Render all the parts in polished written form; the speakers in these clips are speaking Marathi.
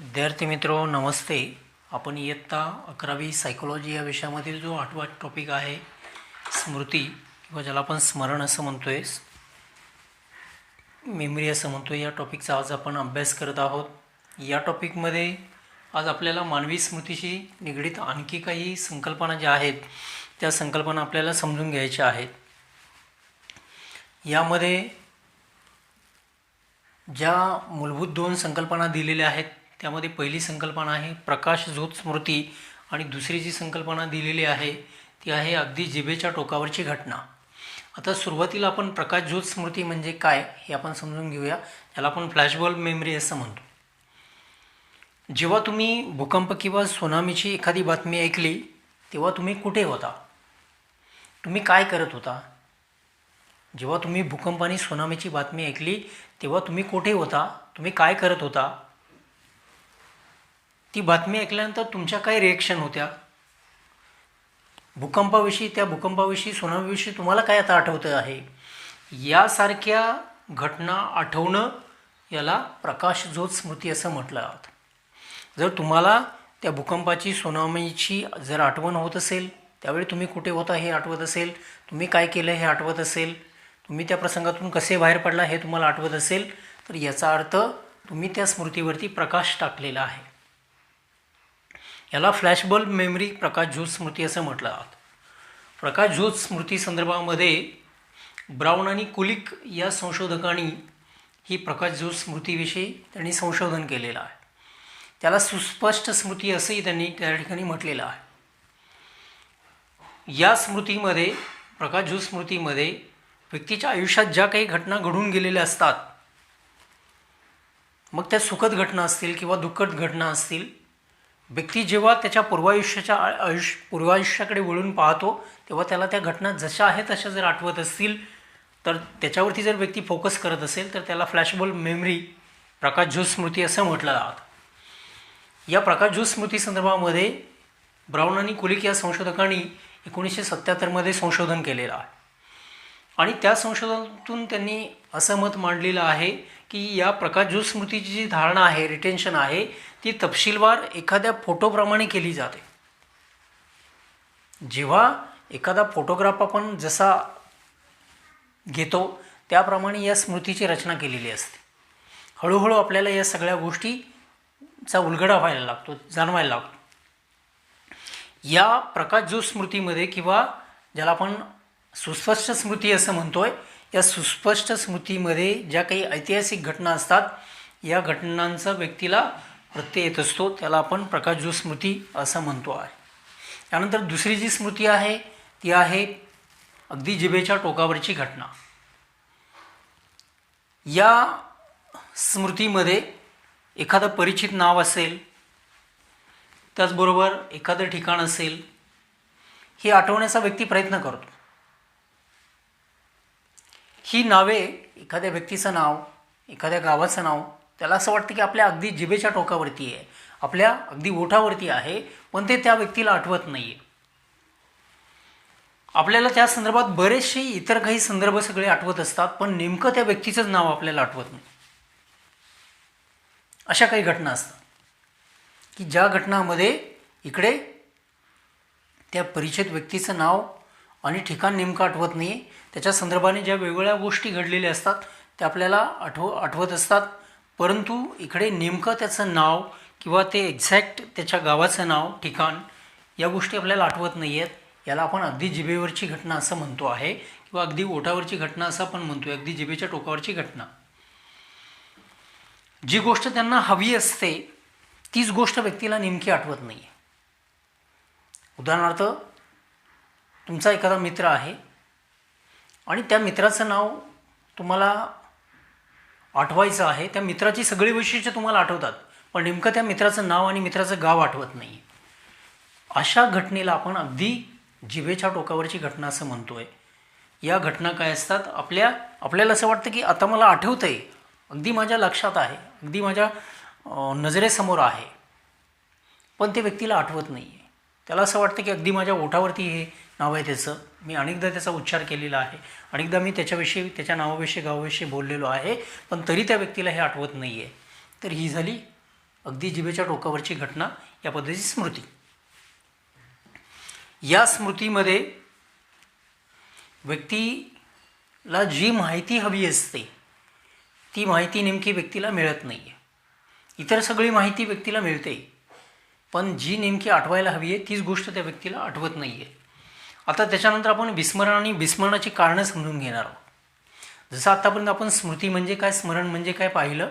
विद्यार्थी मित्रो नमस्ते. आपण इयत्ता 11वी सायकोलॉजी या विषयामधील जो 8वा टॉपिक आहे स्मृती किंवा ज्याला आपण स्मरण असं म्हणतोय, मेमरी असं म्हणतोय, या टॉपिकचा आज आपण अभ्यास करत आहोत. या टॉपिकमध्ये आज आपल्याला मानवी स्मृतीशी निगडीत आणखी काही संकल्पना ज्या आहेत त्या संकल्पना आपल्याला समजून घ्यायच्या आहेत. यामध्ये ज्या मूलभूत दोन संकल्पना दिलेल्या आहेत त्यामध्ये पहिली संकल्पना आहे प्रकाशझोत स्मृती आणि दुसरी जी संकल्पना दिलेली आहे ती आहे अगदी जिभेच्या टोकावरची घटना. आता सुरुवातीला आपण प्रकाशझोत स्मृती म्हणजे काय हे आपण समजून घेऊया. याला आपण फ्लॅशबल्ब मेमरी असं म्हणतो. जेव्हा तुम्ही भूकंप किंवा त्सुनामीची एखादी बातमी ऐकली तेव्हा तुम्ही कुठे होता, तुम्ही काय करत होता? जेव्हा तुम्ही भूकंप आणि त्सुनामीची बातमी ऐकली तेव्हा तुम्ही कुठे होता, तुम्ही काय करत होता? ती बातमी ऐकल्यानंतर तुमच्या काय रिॲक्शन होत्या? भूकंपाविषयी, त्या भूकंपाविषयी, त्सुनामीविषयी तुम्हाला काय आता आठवतं आहे? यासारख्या घटना आठवणं याला प्रकाशझोत स्मृती असं म्हटलं जातं. जर तुम्हाला त्या भूकंपाची, त्सुनामीची जर आठवण होत असेल, त्यावेळी तुम्ही कुठे होता हे आठवत असेल, तुम्ही काय केलं हे आठवत असेल, तुम्ही त्या प्रसंगातून कसे बाहेर पडला हे तुम्हाला आठवत असेल, तर याचा अर्थ तुम्ही त्या स्मृतीवरती प्रकाश टाकलेला आहे. याला फ्लॅशबल्ब मेमरी, प्रकाशझोत स्मृती असं म्हटलं जातं. प्रकाशझोत स्मृती संदर्भामध्ये ब्राउन आणि कुलिक या संशोधकांनी ही प्रकाशझोत स्मृतीविषयी त्यांनी संशोधन केलेलं आहे. त्याला सुस्पष्ट स्मृती असंही त्यांनी त्या ठिकाणी म्हटलेलं आहे. या स्मृतीमध्ये, प्रकाशझोत स्मृतीमध्ये व्यक्तीच्या आयुष्यात ज्या काही घटना घडून गेलेल्या असतात, मग त्या सुखद घटना असतील किंवा दुःखद घटना असतील, व्यक्ती जेव्हा त्याच्या पूर्वायुष्याकडे वळून पाहतो तेव्हा त्याला त्या घटना जशा आहेत तशा जर आठवत असतील तर त्याच्यावरती जर व्यक्ती फोकस करत असेल तर त्याला फ्लॅशबल्ब मेमरी, प्रकाशझोत स्मृती असं म्हटलं जातं. या प्रकाशझोत स्मृती संदर्भामध्ये ब्राउन आणि कुलिक या संशोधकांनी 1977मध्ये संशोधन केलेलं आहे आणि त्या संशोधनातून त्यांनी असं मत मांडलेलं आहे की या प्रकाशझोत स्मृतीची जी धारणा आहे, रिटेन्शन आहे, ती तपशीलवार एखाद्या फोटोप्रमाणे केली जाते. जेव्हा एखादा फोटोग्राफ आपण जसा घेतो त्याप्रमाणे या स्मृतीची रचना केलेली असते. हळूहळू आपल्याला या सगळ्या गोष्टीचा उलगडा व्हायला लागतो, जाणवायला लागतो. या प्रकाशझोत स्मृतीमध्ये किंवा ज्याला आपण सुस्पष्ट स्मृती असं म्हणतोय, या सुस्पष्ट स्मृतीमध्ये ज्या काही ऐतिहासिक घटना असतात या घटनांचा व्यक्तीला प्रत्यय येत असतो, त्याला आपण प्रकाशझोत स्मृती असं म्हणतो आहे. त्यानंतर दुसरी जी स्मृती आहे ती आहे अगदी जिभेच्या टोकावरची घटना. या स्मृतीमध्ये एखादं परिचित नाव असेल, त्याचबरोबर एखादं ठिकाण असेल, हे आठवण्याचा व्यक्ती प्रयत्न करतो. ही नावे, एखाद्या व्यक्तीचं नाव, एखाद्या गावाचं नाव, त्याला असं वाटतं की आपल्या अगदी जिभेच्या टोकावरती आहे, आपल्या अगदी ओठावरती आहे, पण ते त्या व्यक्तीला आठवत नाही आहे. आपल्याला त्या संदर्भात बरेचसे इतर काही संदर्भ सगळे आठवत असतात, पण नेमकं त्या व्यक्तीचंच नाव आपल्याला आठवत नाही. अशा काही घटना असतात की ज्या घटनामध्ये इकडे त्या परिचित व्यक्तीचं नाव आणि ठिकाण नेमकं आठवत नाही, त्याच्या संदर्भाने ज्या वेगवेगळ्या गोष्टी घडलेल्या असतात त्या आपल्याला आठवत असतात, परंतु इकडे नेमकं त्याचं नाव किंवा ते एक्झॅक्ट त्याच्या गावाचं नाव, ठिकाण, या गोष्टी आपल्याला आठवत नाही आहेत. याला आपण अगदी जिभेवरची घटना असं म्हणतो आहे किंवा अगदी ओठावरची घटना असं आपण म्हणतो आहे, अगदी जिभेच्या टोकावरची घटना. जी गोष्ट त्यांना हवी असते तीच गोष्ट व्यक्तीला नेमकी आठवत नाही आहे. उदाहरणार्थ, तुमचा एखादा मित्र आहे आणि त्या मित्राचं नाव तुम्हाला आठवायचं आहे, त्या मित्राची सगळी वैशिष्ट्ये तुम्हाला आठवतात, पण नेमकं त्या मित्राचं नाव आणि मित्राचं गाव आठवत नाही. अशा घटनेला आपण अगदी जिभेच्या टोकावरची घटना असं म्हणतो आहे. या घटना काय असतात, आपल्याला असं वाटतं की आता मला आठवतं आहे, अगदी माझ्या लक्षात आहे, अगदी माझ्या नजरेसमोर आहे, पण ते व्यक्तीला आठवत नाही आहे. त्याला असं वाटतं की अगदी माझ्या ओठावरती हे नाव आहे त्याचं, मी अनेकदा त्याचा उच्चार केलेला आहे, अनेकदा मी त्याच्याविषयी, त्याच्या नावाविषयी, गावाविषयी बोललेलो आहे, पण तरी त्या व्यक्तीला हे आठवत नाही आहे. तर ही झाली अगदी जिभेच्या टोकावरची घटना, या पद्धतीची स्मृती. या स्मृतीमध्ये व्यक्तीला जी माहिती हवी असते ती माहिती नेमकी व्यक्तीला मिळत नाही आहे. इतर सगळी माहिती व्यक्तीला मिळते, पण जी नेमकी आठवायला हवी आहे तीच गोष्ट त्या व्यक्तीला आठवत नाही आहे. आता त्याच्यानंतर आपण विस्मरण आणि विस्मरणाची कारणं समजून घेणार आहोत. जसं आत्तापर्यंत आपण स्मृती म्हणजे काय, स्मरण म्हणजे काय पाहिलं,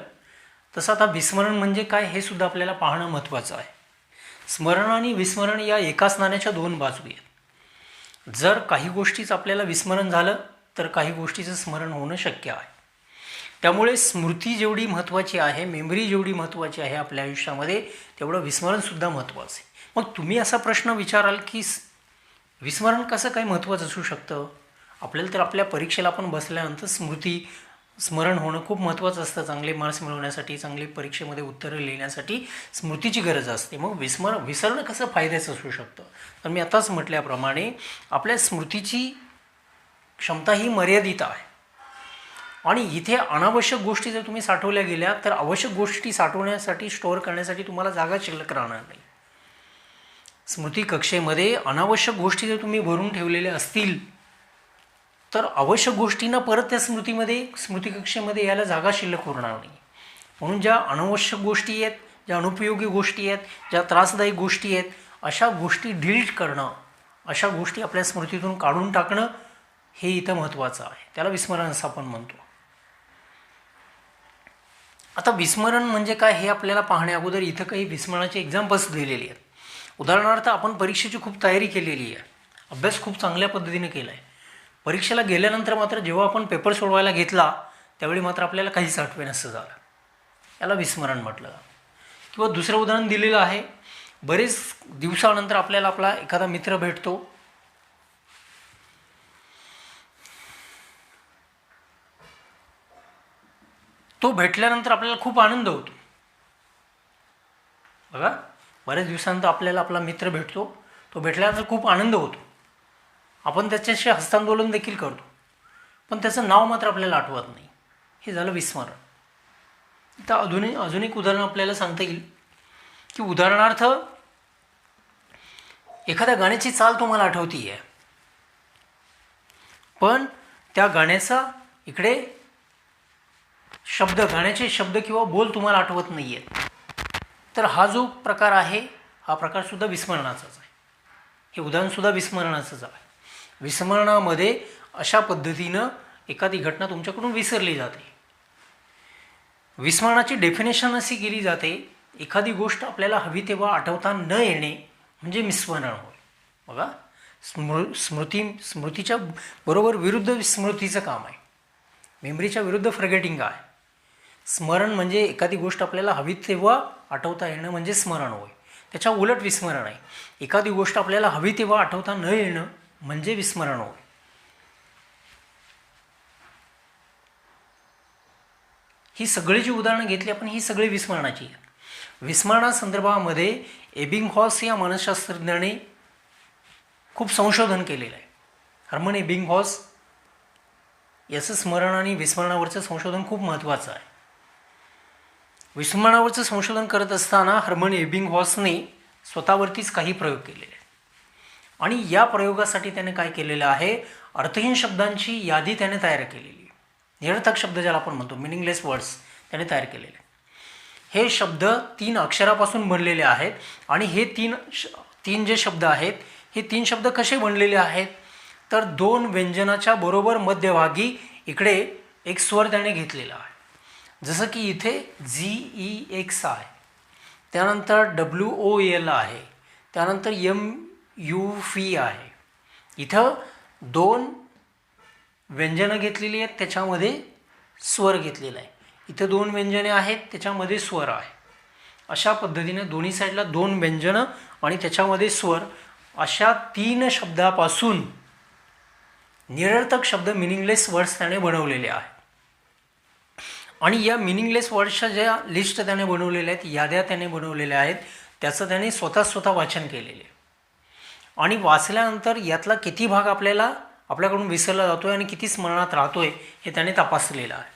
तसं आता विस्मरण म्हणजे काय हे सुद्धा आपल्याला पाहणं महत्त्वाचं आहे. स्मरण आणि विस्मरण या एकाच नाण्याच्या दोन बाजू आहेत. जर काही गोष्टीचं आपल्याला विस्मरण झालं तर काही गोष्टीचं स्मरण होणं शक्य आहे. त्यामुळे स्मृती जेवढी महत्त्वाची आहे, मेमरी जेवढी महत्त्वाची आहे आपल्या आयुष्यामध्ये, तेवढं विस्मरणसुद्धा महत्त्वाचं आहे. मग तुम्ही असा प्रश्न विचाराल की विस्मरण कसं काय महत्त्वाचं असू शकतं? आपल्याला तर आपल्या परीक्षेला आपण बसल्यानंतर स्मरण होणं खूप महत्त्वाचं असतं. चांगले मार्क्स मिळवण्यासाठी, चांगले परीक्षेमध्ये उत्तरं लिहिण्यासाठी स्मृतीची गरज असते. मग विसरणं कसं फायद्याचं असू शकतं? तर मी आताच म्हटल्याप्रमाणे आपल्या स्मृतीची क्षमता ही मर्यादित आहे आणि इथे अनावश्यक गोष्टी जर तुम्ही साठवल्या गेल्या तर आवश्यक गोष्टी साठवण्यासाठी, स्टोअर करण्यासाठी तुम्हाला जागा शिल्लक राहणार नाही. स्मृती कक्षेमध्ये अनावश्यक गोष्टी जर तुम्ही भरून ठेवलेल्या असतील तर आवश्यक गोष्टींना परत त्या स्मृती कक्षेमध्ये यायला जागा शिल्लक होणार नाही. म्हणून ज्या अनावश्यक गोष्टी आहेत, ज्या अनुपयोगी गोष्टी आहेत, ज्या त्रासदायक गोष्टी आहेत, अशा गोष्टी डिलीट करणं, अशा गोष्टी आपल्या स्मृतीतून काढून टाकणं हे इथं महत्त्वाचं आहे. त्याला विस्मरण असं आपण म्हणतो. आता विस्मरण म्हणजे काय हे आपल्याला पाहण्या अगोदर इथं काही विस्मरणाचे एक्झाम्पल्स दिलेली आहेत. उदाहरणार्थ आपण परीक्षेची खूप तयारी केलेली आहे, अभ्यास खूप चांगल्या पद्धतीने केला आहे. परीक्षेला गेल्यानंतर मात्र जेव्हा आपण पेपर सोडवायला घेतला त्यावेळी मात्र आपल्याला काहीच आठवेनासं झालं, याला विस्मरण म्हटलं. किंवा दुसरं उदाहरण दिलेलं आहे, बरेच दिवसानंतर आपल्याला आपला एखादा मित्र भेटतो, तो भेटल्यानंतर आपल्याला खूप आनंद होतो. बघा, बऱ्याच दिवसानंतर आपल्याला आपला मित्र भेटतो, तो भेटल्यानंतर खूप आनंद होतो. आपण त्याच्याशी हस्तांदोलन देखील करतो, पण त्याचं नाव मात्र आपल्याला आठवत नाही. हे झालं विस्मरण. आता अजून एक उदाहरण आपल्याला सांगता येईल की उदाहरणार्थ एखाद्या गाण्याची चाल तुम्हाला आठवती आहे, पण त्या गाण्याचा इकडे गाण्याचे शब्द किंवा बोल तुम्हाला आठवत नाही आहेत. तर हा जो प्रकार आहे, हा प्रकारसुद्धा विस्मरणाचाच आहे. हे उदाहरणसुद्धा विस्मरणाचंच आहे. विस्मरणामध्ये अशा पद्धतीनं एखादी घटना तुमच्याकडून विसरली जाते. विस्मरणाची डेफिनेशन अशी केली जाते, एखादी गोष्ट आपल्याला हवी तेव्हा आठवता न येणे म्हणजे विस्मरण होय. बघा, स्मृतीच्या बरोबर विरुद्ध विस्मृतीचं काम आहे. मेमरीच्या विरुद्ध फॉरगेटिंग आहे. स्मरण म्हणजे एखादी गोष्ट आपल्याला हवी तेव्हा आठवता येणं म्हणजे स्मरण होय. त्याच्या उलट विस्मरण आहे, एखादी गोष्ट आपल्याला हवी तेव्हा आठवता न येणं म्हणजे विस्मरण होय. ही सगळी जी उदाहरणं घेतली आपण, ही सगळी विस्मरणाची आहेत. विस्मरणासंदर्भामध्ये एबिंगहॉस या मानसशास्त्रज्ञाने खूप संशोधन केलेलं आहे. हर्मन एबिंगहॉस याचं स्मरण आणि विस्मरणावरचं संशोधन खूप महत्त्वाचं आहे. विस्मरणावरचं संशोधन करत असताना हर्मन एबिंगहॉसने स्वतःवरतीच काही प्रयोग केलेले आहेत आणि या प्रयोगासाठी त्याने काय केलेलं आहे, अर्थहीन शब्दांची यादी त्याने तयार केलेली आहे. निरर्थक शब्द ज्याला आपण म्हणतो, मिनिंगलेस वर्ड्स त्याने तयार केलेले. हे शब्द 3 अक्षरापासून बनलेले आहेत आणि हे तीन जे शब्द आहेत, हे 3 शब्द कसे बनलेले आहेत तर 2 व्यंजनाच्या बरोबर मध्यभागी इकडे एक स्वर त्याने घेतलेला आहे. जसं की इथे GEX आहे, त्यानंतर WOL आहे, त्यानंतर MUV आहे. इथं 2 व्यंजनं घेतलेली आहेत, त्याच्यामध्ये स्वर घेतलेला आहे. इथं 2 व्यंजने आहेत, त्याच्यामध्ये स्वर आहे. अशा पद्धतीने दोन्ही साईडला 2 व्यंजनं आणि त्याच्यामध्ये स्वर, अशा 3 शब्दापासून निरर्थक शब्द, मिनिंगलेस वर्ड्स त्याने बनवलेले आहेत. आणि या मिनिंगलेस वर्ड्सच्या ज्या लिस्ट त्याने बनवलेल्या आहेत, याद्या त्याने बनवलेल्या आहेत, त्याचं त्याने स्वतः वाचन केलेले आहे. आणि वाचल्यानंतर यातला किती भाग आपल्याकडून विसरला जातो आहे आणि किती स्मरणात राहतो आहे हे त्याने तपासलेलं आहे.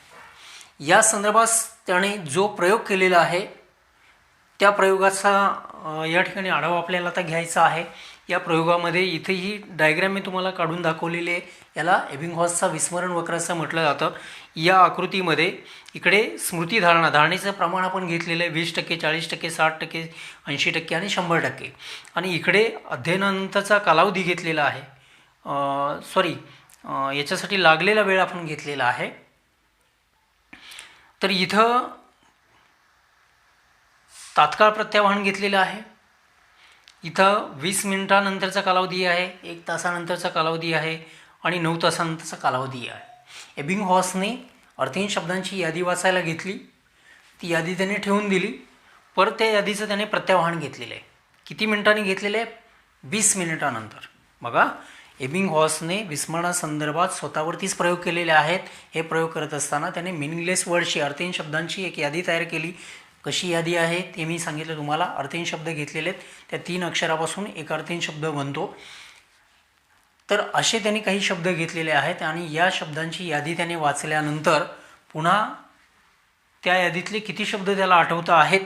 या संदर्भात त्याने जो प्रयोग केलेला आहे त्या प्रयोगाचा या ठिकाणी आढावा आपल्याला आता घ्यायचा आहे. या प्रयोगामध्ये इथे ही डायग्रॅम मी तुम्हाला काढून दाखवलेली आहे. याला एबिंगहॉसचा विस्मरण वक्र असं म्हटलं जातं. या आकृतीमध्ये इकडे धारणेचं प्रमाण आपण घेतलेलं आहे 20%, 40%, 60%, 80% आणि 100%. आणि इकडे अध्ययनानंतरचा कालावधी घेतलेला आहे. याच्यासाठी लागलेला वेळ आपण घेतलेला आहे. तर इथं तात्काळ प्रत्यावाहन घेतलेलं आहे. इथं 20 मिनिटानंतरचा कालावधी आहे, 1 तासानंतरचा कालावधी आहे आणि 9 तासानंतरचा कालावधी आहे. एबिंगहॉसने अर्थहीन शब्दांची यादी वाचायला घेतली. ती यादी त्याने ठेवून दिली. परत त्या यादीचं त्याने प्रत्यावाहन घेतलेलं आहे. किती मिनिटांनी घेतलेलं आहे? 20 मिनिटानंतर. बघा, एबिंगहॉसने विस्मरणासंदर्भात स्वतःवरतीच प्रयोग केलेले आहेत. हे प्रयोग करत असताना त्याने मिनिंगलेस वर्डची अर्थहीन शब्दांची एक यादी तयार केली. कशी यादी आहे ते मी सांगितलं तुम्हाला. अर्थहीन शब्द घेतलेले आहेत. त्या 3 अक्षरापासून एक अर्थहीन शब्द बनतो. तर असे त्यांनी काही शब्द घेतलेले आहेत आणि या शब्दांची यादी त्याने वाचल्यानंतर पुन्हा त्या यादीतले किती शब्द त्याला आठवत आहेत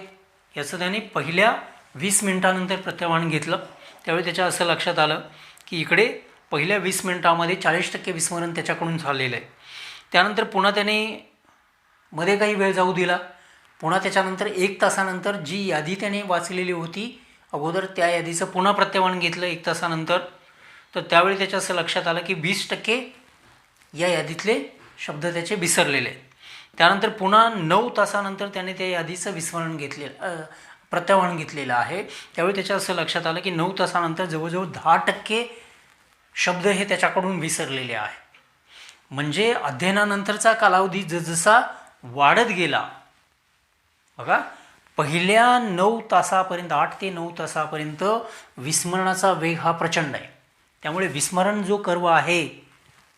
याचं त्याने पहिल्या 20 मिनिटानंतर प्रत्यावाहन घेतलं. त्यावेळी त्याच्या असं लक्षात आलं की इकडे पहिल्या 20 मिनिटामध्ये 40% विस्मरण त्याच्याकडून झालेलं आहे. त्यानंतर पुन्हा त्याने मध्ये काही वेळ जाऊ दिला. पुन्हा त्याच्यानंतर 1 तासानंतर जी यादी त्याने वाचलेली होती अगोदर त्या यादीचं पुन्हा प्रत्यावाहन घेतलं 1 तासानंतर. तर त्यावेळी त्याच्या असं लक्षात आलं की 20% या यादीतले शब्द त्याचे विसरलेले आहेत. त्यानंतर पुन्हा 9 तासानंतर त्याने त्या यादीचं प्रत्यावाहन घेतलेलं आहे. त्यावेळी त्याच्या असं लक्षात आलं की 9 तासानंतर जवळजवळ 10% शब्द हे त्याच्याकडून विसरलेले आहे. म्हणजे अध्ययनानंतरचा कालावधी जसजसा वाढत गेला, बघा, पहिल्या 9 तासापर्यंत 8 ते 9 तासापर्यंत विस्मरणाचा वेग हा प्रचंड आहे. त्यामुळे विस्मरण जो कर्व आहे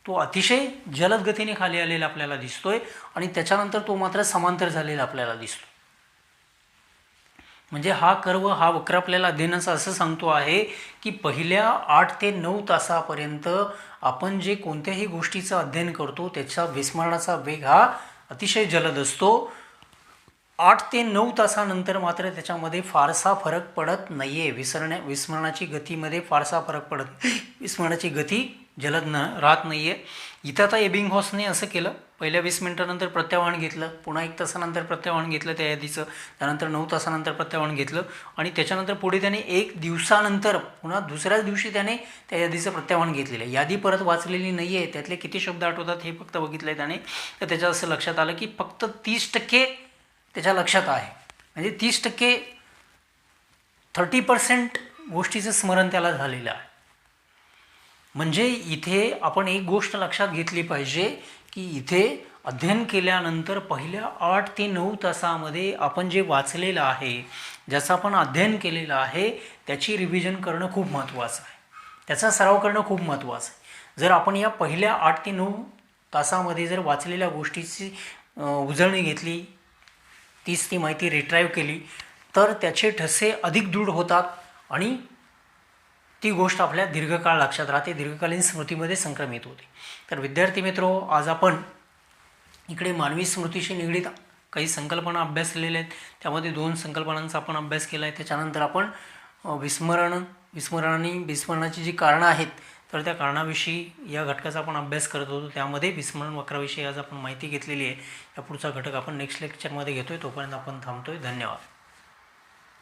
तो अतिशय जलद गतीने खाली आलेला आपल्याला दिसतोय आणि त्याच्यानंतर तो मात्र समांतर झालेला आपल्याला दिसतो. म्हणजे हा कर्व, हा वक्र आपल्याला अध्ययनाचा असं सांगतो आहे की पहिल्या 8 ते 9 तासापर्यंत आपण जे कोणत्याही गोष्टीचं अध्ययन करतो त्याचा विस्मरणाचा वेग हा अतिशय जलद असतो. 8 ते 9 तासानंतर मात्र त्याच्यामध्ये फारसा फरक पडत नाही आहे. विस्मरणाची गतीमध्ये फारसा फरक पडत नाही. विस्मरणाची गती जलद राहत नाही आहे. इथं आता एबिंगहॉसने असं केलं, पहिल्या 20 मिनिटानंतर प्रत्यावाहन घेतलं, पुन्हा 1 तासानंतर प्रत्यावाहन घेतलं त्या यादीचं, त्यानंतर 9 तासानंतर प्रत्यावाहन घेतलं आणि त्याच्यानंतर पुढे त्याने 1 दिवसानंतर पुन्हा दुसऱ्याच दिवशी त्याने त्या यादीचं प्रत्यावाहन घेतलेलं आहे. यादी परत वाचलेली नाही आहे, त्यातले किती शब्द आठवतात हे फक्त बघितलं आहे त्याने. तर त्याच्या असं लक्षात आलं की फक्त 30% त्याच्या लक्षात आहे. म्हणजे 30%, 30% गोष्टीचं स्मरण त्याला झालेलं आहे. म्हणजे इथे आपण एक गोष्ट लक्षात घेतली पाहिजे की इथे अध्ययन केल्यानंतर पहिल्या 8 ते 9 तासामध्ये आपण जे वाचलेलं आहे, ज्याचं आपण अध्ययन केलेलं आहे, त्याची रिव्हिजन करणं खूप महत्त्वाचं आहे. त्याचा सराव करणं खूप महत्त्वाचं आहे. जर आपण या पहिल्या 8 ते 9 तासामध्ये जर वाचलेल्या गोष्टीची उजळणी घेतली, तीच ती माहिती रिट्राईव्ह केली तर त्याचे ठसे अधिक दृढ होतात आणि ती गोष्ट आपल्या दीर्घकाळ लक्षात राहते, दीर्घकालीन स्मृतीमध्ये संक्रमित होते. तर विद्यार्थी मित्रो, आज आपण इकडे मानवी स्मृतीशी निगडीत काही संकल्पना अभ्यासलेल्या आहेत. त्यामध्ये 2 संकल्पनांचा आपण अभ्यास केला आहे. त्याच्यानंतर आपण विस्मरण आणि विस्मरणाची जी कारणं आहेत तर त्या कारणाविषयी या घटकाचा आपण अभ्यास करत होतो. त्यामध्ये विस्मरण वक्राविषयी आज आपण माहिती घेतलेली आहे. या पुढचा घटक आपण नेक्स्ट लेक्चरमध्ये घेतोय. तोपर्यंत आपण थांबतोय. धन्यवाद.